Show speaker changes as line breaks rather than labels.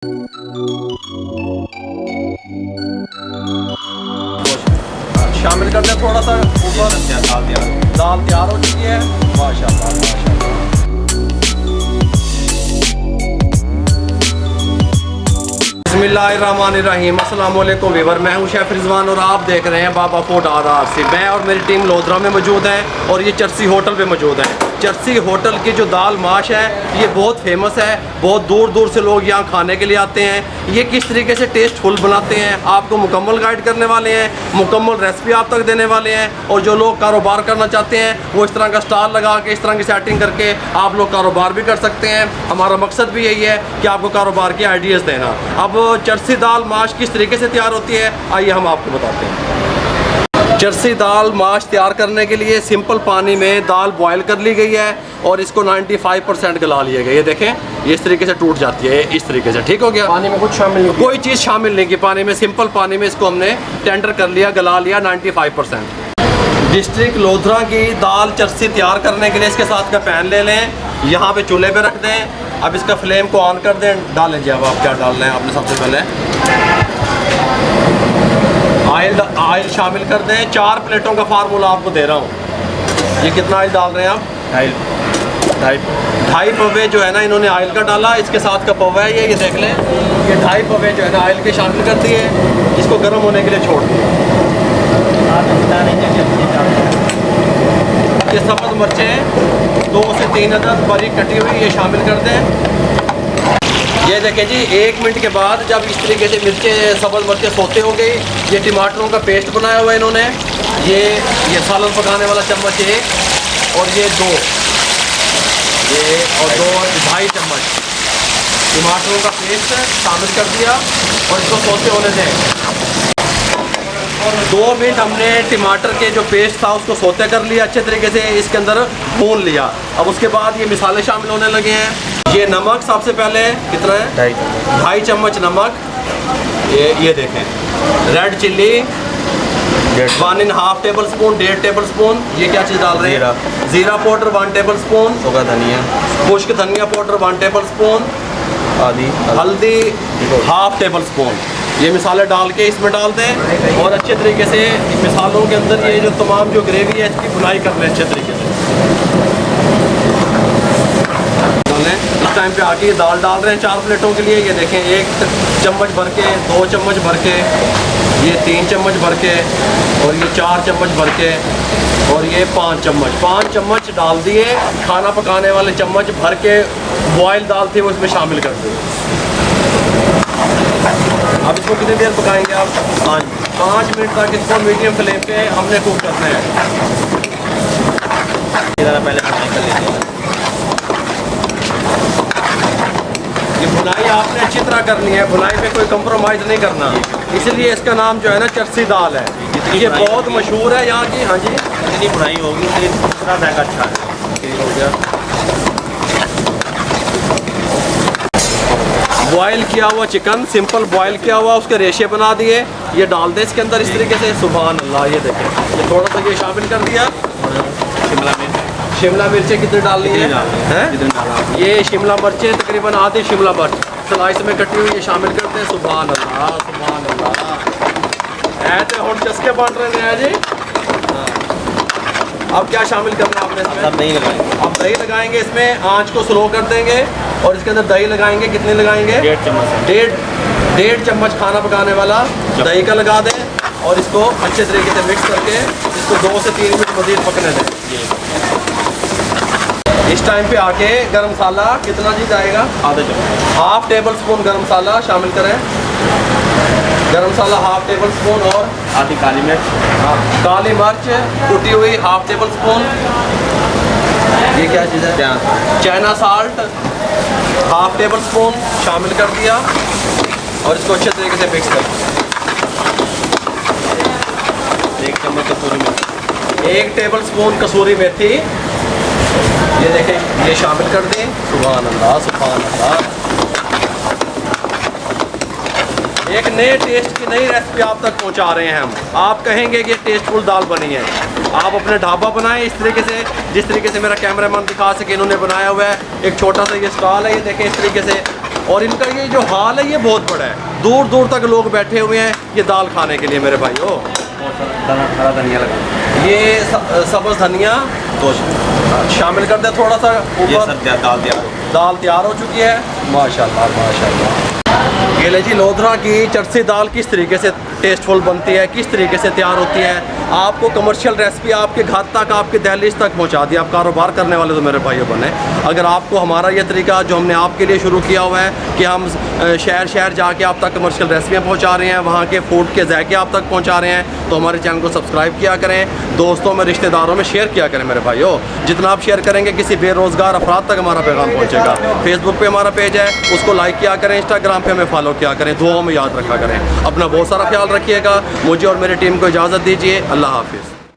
शामिल करते हैं थोड़ा सा ऊपर। दाल तैयार हो चुकी है। माशाल्लाह माशाल्लाह। बिस्मिल्लाहिर्रहमानिर्रहीम। अस्सलाम वालेकुम वीवर, मैं हूं शेफ़ रिजवान और आप देख रहे हैं बाबा फूड RRC। मैं और मेरी टीम लोधरा में मौजूद है और ये चर्सी होटल पे मौजूद है। चर्सी होटल की जो दाल माश है ये बहुत फेमस है, बहुत दूर दूर से लोग यहाँ खाने के लिए आते हैं। ये किस तरीके से टेस्टफुल बनाते हैं आपको मुकम्मल गाइड करने वाले हैं, मुकम्मल रेसिपी आप तक देने वाले हैं। और जो लोग कारोबार करना चाहते हैं वो इस तरह का स्टॉल लगा के, इस तरह की सेटिंग करके आप लोग कारोबार भी कर सकते हैं। हमारा मकसद भी यही है कि आपको कारोबार के आइडियाज़ देना। अब चर्सी दाल माश किस तरीके से तैयार होती है आइए हम आपको बताते हैं। चर्सी दाल माश तैयार करने के लिए सिंपल पानी में दाल बॉयल कर ली गई है और इसको 95% गला लिया गया। ये देखें, ये इस तरीके से टूट जाती है, इस तरीके से। ठीक हो गया। पानी में कुछ शामिल नहीं, कोई चीज़ शामिल नहीं की पानी में। सिंपल पानी में इसको हमने टेंडर कर लिया, गला लिया 95%। डिस्ट्रिक्ट लोधरा की दाल चर्सी तैयार करने के लिए इसके साथ का पैन ले लें, यहाँ पे चूल्हे पे रख दें। अब इसका फ्लेम को ऑन कर दें। डाल लीजिए अब आप क्या डालना है आपने। सबसे पहले ऑयल शामिल कर दें। 4 प्लेटों का फार्मूला आपको दे रहा हूँ। ये कितना ऑयल डाल रहे हैं आप? ढाई पवे जो है ना इन्होंने ऑयल का डाला। इसके साथ का पवा है ये देख लें। ये 2.5 पवे जो है ना ऑयल के शामिल कर दिए। इसको गर्म होने के लिए छोड़ दिए। ये सब्ज़ मिर्चें 2 से 3 अदद बारीक कटी हुई ये शामिल कर दें। ये देखें जी, 1 मिनट के बाद जब इस तरीके से मिर्चें सब्ज़ मिर्चें सोते हो गई, ये टमाटरों का पेस्ट बनाया हुआ है इन्होंने। ये सालन पकाने वाला चम्मच 1 और ये 2, ये और 2.5 चम्मच टमाटरों का पेस्ट शामिल कर दिया और इसको सोते होने दें। और 2 मिनट हमने टमाटर के जो पेस्ट था उसको सोते कर लिया अच्छे तरीके से, इसके अंदर भून लिया। अब उसके बाद ये मसाले शामिल होने लगे हैं। ये नमक सबसे पहले कितना है? 2.5 चम्मच नमक। ये देखें, red chilli 1.5 table spoon, 1.5 table spoon. ये क्या चीज़ डाल रहे हैं? ज़ीरा पाउडर 1 टेबल स्पून। सूखा धनिया, खुश्क धनिया पाउडर 1 टेबल स्पून। हल्दी 1/2 टेबल स्पून। ये मसाले डाल के इसमें डाल दें और अच्छे तरीके से मसालों के अंदर ये जो तमाम जो ग्रेवी है इसकी बुनाई कर लें अच्छे तरीके से। इस टाइम पे आके दाल डाल रहे हैं 4 प्लेटों के लिए। ये देखें, 1 चम्मच भर के, 2 चम्मच भर के, ये 3 चम्मच भर के और ये 4 चम्मच भर के और ये 5 चम्मच। 5 चम्मच डाल दिए। खाना पकाने वाले चम्मच भर के बॉयल दाल थी वो इसमें शामिल कर दिए। अब इसको कितनी देर पकाएंगे आप? 5 मिनट तक इसको मीडियम फ्लेम पे हमने कुक करना है। पहले कर लेते हैं। ये बुनाई आपने अच्छी तरह करनी है, बुनाई पे कोई कंप्रोमाइज़ नहीं करना, इसलिए इसका नाम जो है ना चर्सी दाल है। ये बहुत मशहूर है यहाँ की। हाँ जी, जितनी बुनाई होगी उतना जाएगा अच्छा है। हो गया। बॉयल किया हुआ चिकन, सिंपल बॉयल किया हुआ, उसके रेशे बना दिए। ये डाल दें इसके अंदर इस तरीके से। सुभान अल्लाह। ये देखें, ये थोड़ा सा ये शामिल कर दिया। शिमला मिर्चें कितने डाल ली हैं? ये शिमला मिर्चें तकरीबन आधी शिमला मिर्च स्लाइस में कटी हुई ये शामिल करते हैं। सुभान अल्लाह सुभान अल्लाह। ऐसे हम चस्के बांट रहे हैं जी। अब क्या शामिल करना है आपने इसमें? अब दही लगाएंगे। अब दही लगाएंगे इसमें, आँच को स्लो कर देंगे और इसके अंदर दही लगाएंगे। कितने लगाएंगे? 1.5 चम्मच। 1.5 चम्मच खाना पकाने वाला दही का लगा दें और इसको अच्छे तरीके से मिक्स करके इसको 2 से 3 मिनट मज़ीद पकने दें। इस टाइम पे आके गरम मसाला कितना जी जाएगा? आधा चम्मच। 1/2 टेबल स्पून गरम मसाला शामिल करें। गरम मसाला 1/2 टेबल स्पून और आधी काली मिर्च। हाँ, काली मिर्च कुटी हुई 1/2 टेबल स्पून। ये क्या चीज़ है? चाइना साल्ट 1/2 टेबल स्पून शामिल कर दिया और इसको अच्छे तरीके से मिक्स कर दिया। 1 चम्मच कसूरी मेथी, 1 टेबल स्पून कसूरी मेथी। ये देखें, ये शामिल कर दें। सुभान अल्लाह सुभान अल्लाह। एक नए टेस्ट की नई रेसिपी आप तक पहुंचा रहे हैं हम। आप कहेंगे कि टेस्टफुल दाल बनी है। आप अपने ढाबा बनाएं इस तरीके से, जिस तरीके से मेरा कैमरामैन दिखा सके इन्होंने बनाया हुआ है। एक छोटा सा ये स्टॉल है, ये देखें इस तरीके से। और इनका ये जो हाल है ये बहुत बड़ा है, दूर दूर तक लोग बैठे हुए हैं ये दाल खाने के लिए मेरे भाइयों।
हरा धनिया लगा,
ये सब्ज़ धनिया तो शामिल कर दे थोड़ा सा
ये
ऊपर।
सब दाल
दाल तैयार हो चुकी है, माशाल्लाह माशाल्लाह। ये ले जी लोधरा की चरसी दाल किस तरीके से टेस्टफुल बनती है, किस तरीके से तैयार होती है। आपको कमर्शियल रेसिपी आपके घर तक, आपके दहलीज तक पहुंचा दी। आप कारोबार करने वाले तो मेरे भाइयों बने, अगर आपको हमारा ये तरीका जो हमने आपके लिए शुरू किया हुआ है कि हम शहर शहर जाके आप तक कमर्शियल रेसिपियाँ पहुँचा रहे हैं, वहाँ के फूड के जायके आप तक पहुँचा रहे हैं, तो हमारे चैनल को सब्सक्राइब किया करें, दोस्तों में रिश्तेदारों में शेयर किया करें मेरे भाइयों। जितना आप शेयर करेंगे किसी बेरोज़गार अफराद तक हमारा पैगाम पहुँचेगा। फेसबुक पे हमारा पेज है, उसको लाइक किया करें, इंस्टाग्राम पे हमें फॉलो किया करें, दुआओं में याद रखा करें। अपना बहुत सारा ख्याल रखिएगा। मुझे और मेरी टीम को इजाज़त दीजिए। अल्लाह हाफिज़।